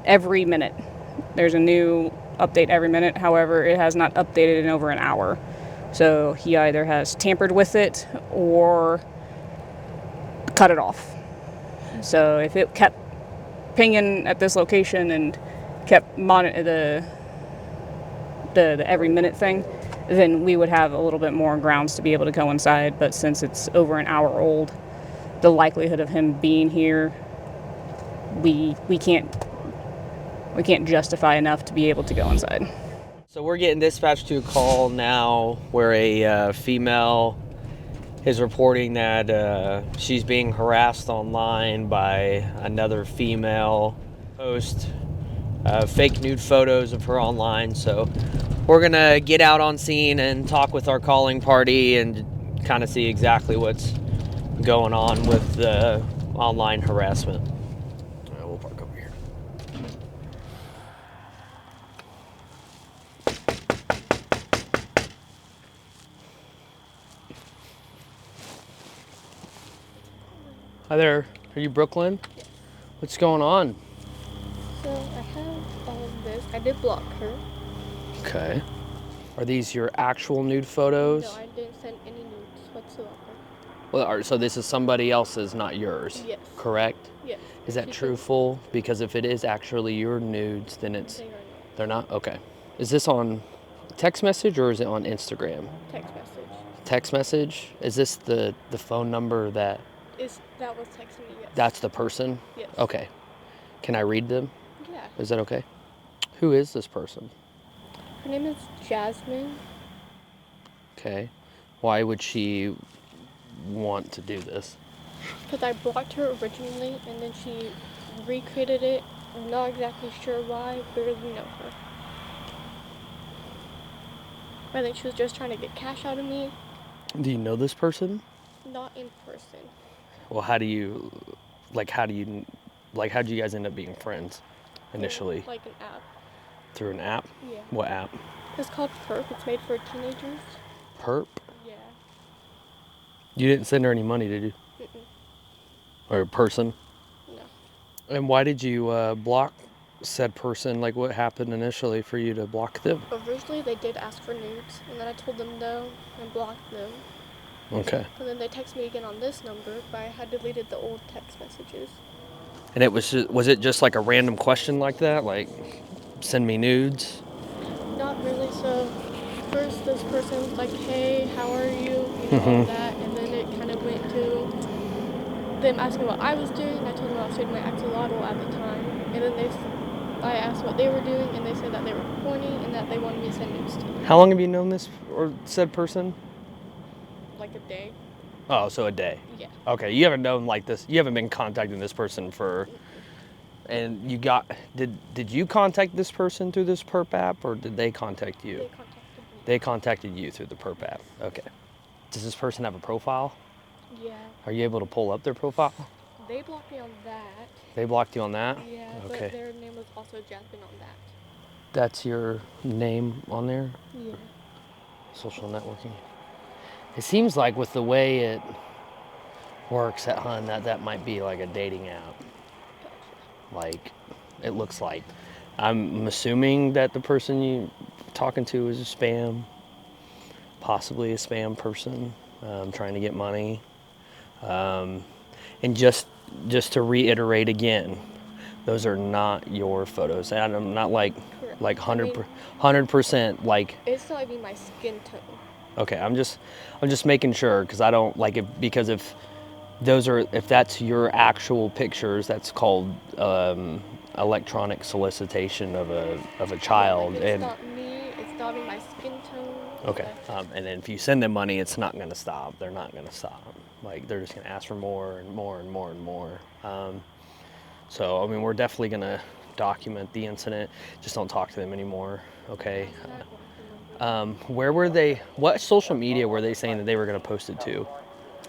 [SPEAKER 11] every minute. There's a new update every minute. However, it has not updated in over an hour. So he either has tampered with it or cut it off. So if it kept pinging at this location and kept the every minute thing, then we would have a little bit more grounds to be able to go inside. But since it's over an hour old, the likelihood of him being here, we can't justify enough to be able to go inside.
[SPEAKER 17] So we're getting dispatched to a call now where a female is reporting that she's being harassed online by another female. Post fake nude photos of her online. So we're gonna get out on scene and talk with our calling party and kind of see exactly what's going on with the online harassment. All right, we'll park over here. Hi there. Are you Brooklyn?
[SPEAKER 18] Yes.
[SPEAKER 17] What's going on?
[SPEAKER 18] So I have all of this. I did block her.
[SPEAKER 17] Okay. Are these your actual nude photos?
[SPEAKER 18] No, I didn't send any nudes whatsoever.
[SPEAKER 17] Well, so this is somebody else's, not yours.
[SPEAKER 18] Yes.
[SPEAKER 17] Correct?
[SPEAKER 18] Yes.
[SPEAKER 17] Is that truthful? Because if it is actually your nudes, then it's... They're not? Okay. Is this on text message or is it on Instagram?
[SPEAKER 18] Text message.
[SPEAKER 17] Text message? Is this the phone number that...
[SPEAKER 18] That was texting me, yes.
[SPEAKER 17] That's the person?
[SPEAKER 18] Yes.
[SPEAKER 17] Okay. Can I read them?
[SPEAKER 18] Yeah.
[SPEAKER 17] Is that okay? Who is this person?
[SPEAKER 18] Her name is Jasmine.
[SPEAKER 17] Okay. Why would she want to do this?
[SPEAKER 18] Because I blocked her originally and then she recreated it. I'm not exactly sure why, barely know her. I think she was just trying to get cash out of me.
[SPEAKER 17] Do you know this person?
[SPEAKER 18] Not in person.
[SPEAKER 17] Well, how'd you guys end up being friends initially?
[SPEAKER 18] Like an app.
[SPEAKER 17] Through an app?
[SPEAKER 18] Yeah.
[SPEAKER 17] What app?
[SPEAKER 18] It's called Perp. It's made for teenagers.
[SPEAKER 17] Perp?
[SPEAKER 18] Yeah.
[SPEAKER 17] You didn't send her any money, did you?
[SPEAKER 18] Mm-mm.
[SPEAKER 17] Or a person?
[SPEAKER 18] No.
[SPEAKER 17] And why did you block said person? Like, what happened initially for you to block them?
[SPEAKER 18] Originally, they did ask for nudes, and then I told them no and blocked them.
[SPEAKER 17] Okay.
[SPEAKER 18] And then they texted me again on this number, but I had deleted the old text messages.
[SPEAKER 17] And it was it just like a random question like that? Like, send me nudes?
[SPEAKER 18] Not really. So first this person was like, hey, how are you? You know, all that. And then it kind of went to them asking what I was doing. I told them I was doing my axolotl at the time. And then I asked what they were doing, and they said that they were horny and that they wanted me to send nudes to them.
[SPEAKER 17] How long have you known this or said person?
[SPEAKER 18] Like like a day.
[SPEAKER 17] Oh, so a day.
[SPEAKER 18] Yeah.
[SPEAKER 17] Okay, you haven't known like this. You haven't been contacting this person for. And you got did you contact this person through this perp app, or did they contact you?
[SPEAKER 18] They contacted me.
[SPEAKER 17] They contacted you through the perp app. Okay. Does this person have a profile?
[SPEAKER 18] Yeah.
[SPEAKER 17] Are you able to pull up their profile?
[SPEAKER 18] They blocked me on that.
[SPEAKER 17] They blocked you on that?
[SPEAKER 18] Yeah,
[SPEAKER 17] Okay.
[SPEAKER 18] but their name was also Jasmine on that.
[SPEAKER 17] That's your name on there?
[SPEAKER 18] Yeah.
[SPEAKER 17] Social networking. It seems like with the way it works at Hun, that might be like a dating app. Like, it looks like. I'm assuming that the person you're talking to is a spam, possibly a spam person trying to get money. And just to reiterate again, those are not your photos. And I'm not like 100% like.
[SPEAKER 18] It's not even my skin tone.
[SPEAKER 17] Okay, I'm just making sure, because I don't like it, because if that's your actual pictures, that's called electronic solicitation of a child.
[SPEAKER 18] It's
[SPEAKER 17] and
[SPEAKER 18] not me. It's not even my skin tone.
[SPEAKER 17] okay, and then if you send them money, it's not going to stop. They're not going to stop. Like, they're just going to ask for more and more and more and more. So I mean, we're definitely going to document the incident. Just don't talk to them anymore. Okay. Where were they? What social media were they saying that they were going to post it to?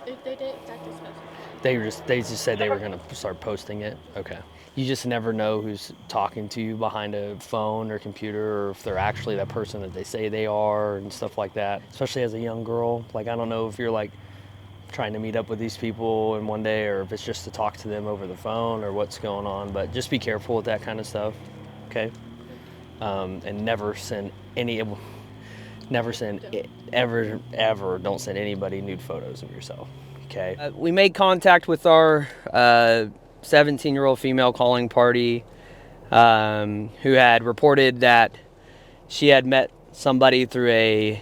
[SPEAKER 18] They didn't exactly specify.
[SPEAKER 17] They just said they were going to start posting it. Okay. You just never know who's talking to you behind a phone or computer, or if they're actually that person that they say they are, and stuff like that. Especially as a young girl. Like, I don't know if you're like trying to meet up with these people in one day, or if it's just to talk to them over the phone, or what's going on. But just be careful with that kind of stuff. Okay. And never send ever don't send anybody nude photos of yourself. Okay. We made contact with our 17-year-old female calling party who had reported that she had met somebody through a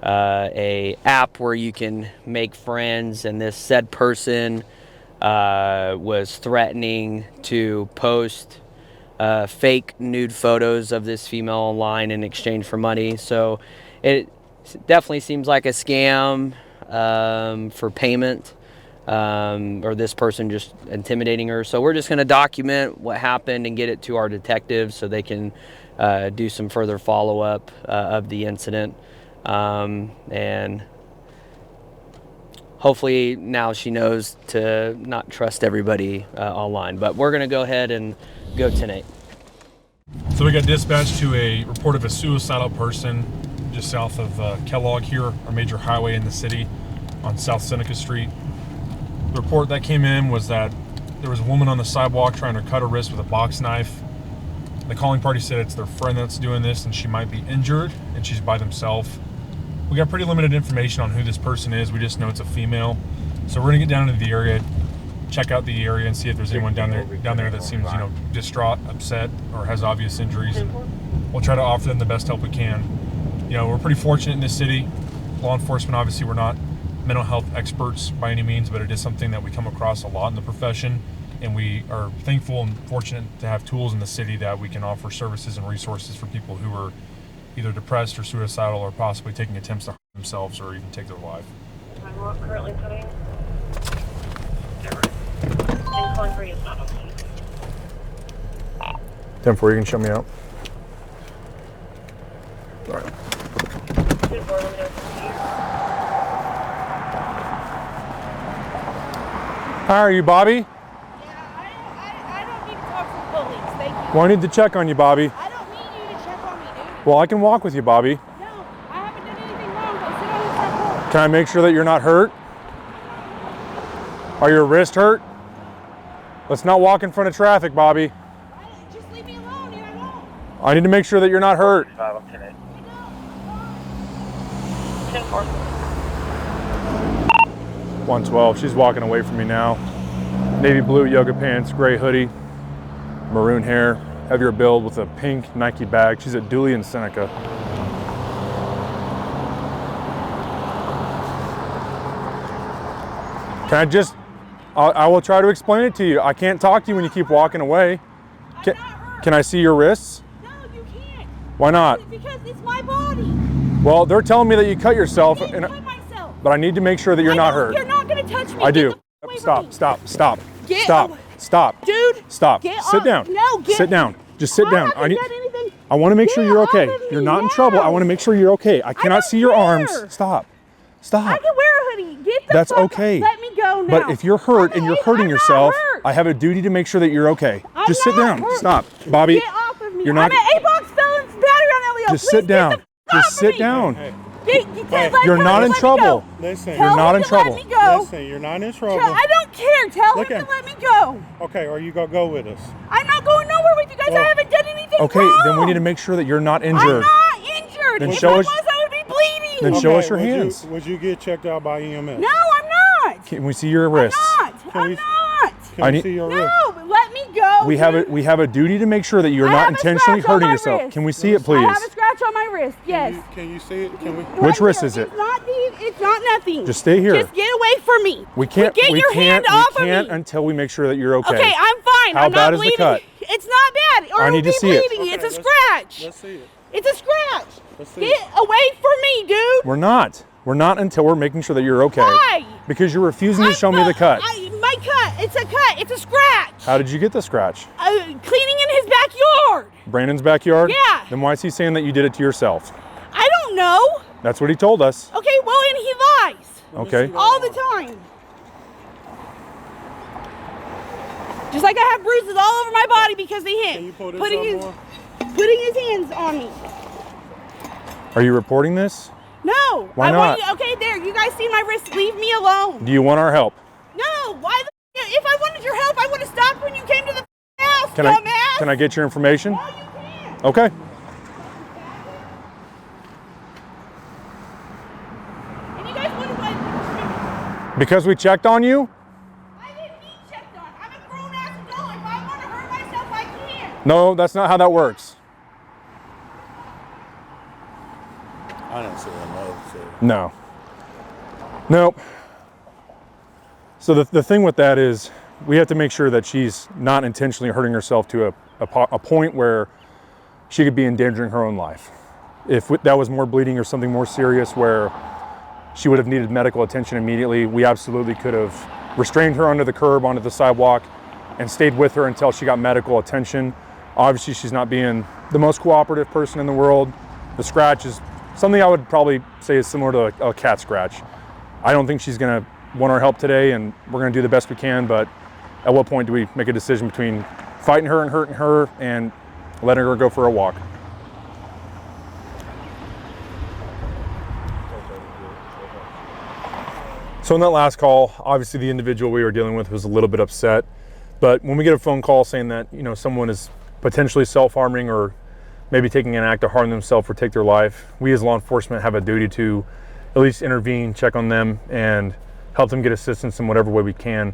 [SPEAKER 17] app where you can make friends, and this said person was threatening to post fake nude photos of this female online in exchange for money. So it definitely seems like a scam for payment, or this person just intimidating her. So we're just going to document what happened and get it to our detectives so they can do some further follow-up of the incident. And hopefully now she knows to not trust everybody online. But we're going to go ahead and go 10-8.
[SPEAKER 19] So we got dispatched to a report of a suicidal person just south of Kellogg here, our major highway in the city on South Seneca Street. The report that came in was that there was a woman on the sidewalk trying to cut her wrist with a box knife. The calling party said it's their friend that's doing this and she might be injured and she's by themselves. We got pretty limited information on who this person is. We just know it's a female. So we're gonna get down into the area, check out the area and see if there's anyone down there that seems, distraught, upset, or has obvious injuries. And we'll try to offer them the best help we can. We're pretty fortunate in this city. Law enforcement, obviously, we're not mental health experts by any means, but it is something that we come across a lot in the profession. And we are thankful and fortunate to have tools in the city that we can offer services and resources for people who are either depressed or suicidal, or possibly taking attempts to harm themselves or even take their life.
[SPEAKER 16] I'm currently putting calling for you.
[SPEAKER 19] 10-4, you can show me out. All right. How are you, Bobby?
[SPEAKER 20] I don't need to talk to the police, thank you.
[SPEAKER 19] Well, I need to check on you, Bobby.
[SPEAKER 20] I don't need you to check on me, dude.
[SPEAKER 19] Well, I can walk with you, Bobby.
[SPEAKER 20] No, I haven't done anything wrong. Go sit on the front porch.
[SPEAKER 19] Can I make sure that you're not hurt? Are your wrists hurt? Let's not walk in front of traffic, Bobby.
[SPEAKER 20] Just leave me alone and I won't.
[SPEAKER 19] I need to make sure that you're not hurt. 112, she's walking away from me now. Navy blue yoga pants, gray hoodie, maroon hair, heavier build with a pink Nike bag. She's at Dooley and Seneca. Can I I will try to explain it to you. I can't talk to you when you keep walking away. Can I see your wrists?
[SPEAKER 20] No, you can't.
[SPEAKER 19] Why not?
[SPEAKER 20] Because it's my body.
[SPEAKER 19] Well, they're telling me that you cut yourself,
[SPEAKER 20] I didn't cut myself.
[SPEAKER 19] but I need to make sure that you're not hurt.
[SPEAKER 20] You're not gonna touch me.
[SPEAKER 19] I do.
[SPEAKER 20] Get the away from
[SPEAKER 19] Stop,
[SPEAKER 20] me.
[SPEAKER 19] stop, stop,
[SPEAKER 20] Get
[SPEAKER 19] stop,
[SPEAKER 20] away.
[SPEAKER 19] stop.
[SPEAKER 20] Dude.
[SPEAKER 19] Stop.
[SPEAKER 20] Get
[SPEAKER 19] Sit
[SPEAKER 20] off.
[SPEAKER 19] down.
[SPEAKER 20] No, get.
[SPEAKER 19] Sit down. Just sit down.
[SPEAKER 20] I haven't done anything.
[SPEAKER 19] I want to make sure
[SPEAKER 20] Get
[SPEAKER 19] you're
[SPEAKER 20] off
[SPEAKER 19] okay.
[SPEAKER 20] of me
[SPEAKER 19] You're not in
[SPEAKER 20] now.
[SPEAKER 19] trouble. I want to make sure you're okay. I cannot see your arms. Stop. Stop.
[SPEAKER 20] I can wear a hoodie. Get the
[SPEAKER 19] That's
[SPEAKER 20] fuck
[SPEAKER 19] okay.
[SPEAKER 20] Let me go now.
[SPEAKER 19] But if you're hurt and you're hurting yourself,
[SPEAKER 20] hurt.
[SPEAKER 19] I have a duty to make sure that you're okay.
[SPEAKER 20] I'm
[SPEAKER 19] Just sit
[SPEAKER 20] not
[SPEAKER 19] down.
[SPEAKER 20] hurt.
[SPEAKER 19] Stop. Bobby.
[SPEAKER 20] Get off of me.
[SPEAKER 19] You're not.
[SPEAKER 20] I'm an A-box felon's battery on Elio.
[SPEAKER 19] Just sit down. Just sit down. You're not in trouble.
[SPEAKER 9] Listen,
[SPEAKER 19] You're not in trouble.
[SPEAKER 20] Let me go.
[SPEAKER 9] Listen, you're not in trouble.
[SPEAKER 20] I don't care. Tell him to let me go.
[SPEAKER 9] Okay, are you gonna go with us?
[SPEAKER 20] I'm not going nowhere with you guys. I haven't done anything
[SPEAKER 19] Okay,
[SPEAKER 20] wrong.
[SPEAKER 19] then we need to make sure that you're not
[SPEAKER 20] I'm
[SPEAKER 19] injured.
[SPEAKER 20] not injured.
[SPEAKER 19] Then
[SPEAKER 20] If
[SPEAKER 19] show
[SPEAKER 20] I
[SPEAKER 19] us-
[SPEAKER 20] was, I would be bleeding.
[SPEAKER 19] Then show us your
[SPEAKER 9] would
[SPEAKER 19] hands.
[SPEAKER 9] Would you get checked out by EMS?
[SPEAKER 20] No, I'm not.
[SPEAKER 19] Can we see your wrists?
[SPEAKER 9] Can we,
[SPEAKER 20] Not.
[SPEAKER 9] Can we see your wrist?
[SPEAKER 20] No, let me go.
[SPEAKER 19] We have a duty to make sure that you're
[SPEAKER 20] I
[SPEAKER 19] not
[SPEAKER 20] have a
[SPEAKER 19] intentionally
[SPEAKER 20] scratch on
[SPEAKER 19] hurting
[SPEAKER 20] my
[SPEAKER 19] yourself.
[SPEAKER 20] wrist.
[SPEAKER 19] Can we see it, please?
[SPEAKER 20] I have a scratch on my wrist. Yes.
[SPEAKER 9] Can you see it? Can we?
[SPEAKER 19] Which wrist is it?
[SPEAKER 20] It's not these. It's not nothing.
[SPEAKER 19] Just stay here.
[SPEAKER 20] Just get away from me.
[SPEAKER 19] We can't.
[SPEAKER 20] Get your hand off of
[SPEAKER 19] We can't
[SPEAKER 20] me.
[SPEAKER 19] until we make sure that you're okay.
[SPEAKER 20] Okay, I'm fine.
[SPEAKER 19] How
[SPEAKER 20] I'm
[SPEAKER 19] bad
[SPEAKER 20] not
[SPEAKER 19] is the
[SPEAKER 20] bleeding.
[SPEAKER 19] cut?
[SPEAKER 20] It's not bad. Or
[SPEAKER 19] I
[SPEAKER 20] it'll
[SPEAKER 19] need to
[SPEAKER 20] be
[SPEAKER 19] see it.
[SPEAKER 20] bleeding. It's a scratch.
[SPEAKER 9] Let's see it.
[SPEAKER 20] It's a scratch.
[SPEAKER 9] Let's see
[SPEAKER 20] Get away from me, dude.
[SPEAKER 19] We're not. We're not until we're making sure that you're okay.
[SPEAKER 20] Why?
[SPEAKER 19] Because you're refusing to show me the cut.
[SPEAKER 20] My cut. It's a cut. It's a scratch.
[SPEAKER 19] How did you get the scratch?
[SPEAKER 20] Cleaning in his backyard.
[SPEAKER 19] Brandon's backyard?
[SPEAKER 20] Yeah.
[SPEAKER 19] Then why is he saying that you did it to yourself?
[SPEAKER 20] I don't know.
[SPEAKER 19] That's what he told us.
[SPEAKER 20] Okay, well, and he lies.
[SPEAKER 19] Okay.
[SPEAKER 20] All the time. Just like I have bruises all over my body because of him. Putting his hands on me.
[SPEAKER 19] Are you reporting this?
[SPEAKER 20] No.
[SPEAKER 19] Why
[SPEAKER 20] I
[SPEAKER 19] not?
[SPEAKER 20] Want you, okay, there. You guys see my wrist. Leave me alone.
[SPEAKER 19] Do you want our help?
[SPEAKER 20] No. Why the? If I wanted your help, I would have stopped when you came to the house,
[SPEAKER 19] Can
[SPEAKER 20] dumbass.
[SPEAKER 19] I get your information?
[SPEAKER 20] No, you can't.
[SPEAKER 19] Okay.
[SPEAKER 20] And you guys wouldn't like.
[SPEAKER 19] Because we checked on you?
[SPEAKER 20] I didn't need checked on. I'm a grown ass adult. If I want to hurt myself, I can.
[SPEAKER 19] No, that's not how that works.
[SPEAKER 9] I didn't say no.
[SPEAKER 19] No. Nope. So the thing with that is we have to make sure that she's not intentionally hurting herself to a point where she could be endangering her own life. If that was more bleeding or something more serious where she would have needed medical attention immediately, we absolutely could have restrained her onto the curb, onto the sidewalk, and stayed with her until she got medical attention. Obviously, she's not being the most cooperative person in the world. The scratch is something I would probably say is similar to a cat scratch. I don't think she's gonna want our help today, and we're gonna do the best we can, but at what point do we make a decision between fighting her and hurting her and letting her go for a walk? So in that last call, obviously the individual we were dealing with was a little bit upset, but when we get a phone call saying that, you know, someone is potentially self-harming or maybe taking an act to harm themselves or take their life, we as law enforcement have a duty to at least intervene, check on them, and help them get assistance in whatever way we can.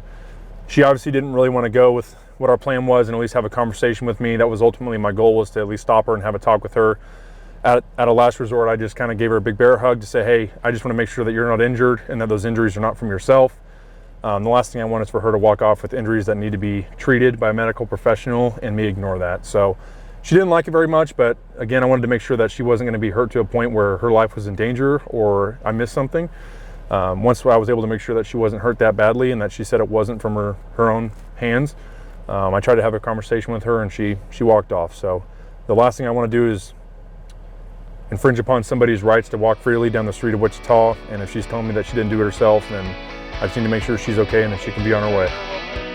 [SPEAKER 19] She obviously didn't really want to go with what our plan was and at least have a conversation with me. That was ultimately my goal, was to at least stop her and have a talk with her. At a last resort, I just kind of gave her a big bear hug to say, hey, I just want to make sure that you're not injured and that those injuries are not from yourself. The last thing I want is for her to walk off with injuries that need to be treated by a medical professional and me ignore that. So she didn't like it very much, but again, I wanted to make sure that she wasn't going to be hurt to a point where her life was in danger or I missed something. Once I was able to make sure that she wasn't hurt that badly and that she said it wasn't from her own hands, I tried to have a conversation with her and she walked off. So the last thing I want to do is infringe upon somebody's rights to walk freely down the street of Wichita, and if she's telling me that she didn't do it herself, then I just need to make sure she's okay and that she can be on her way.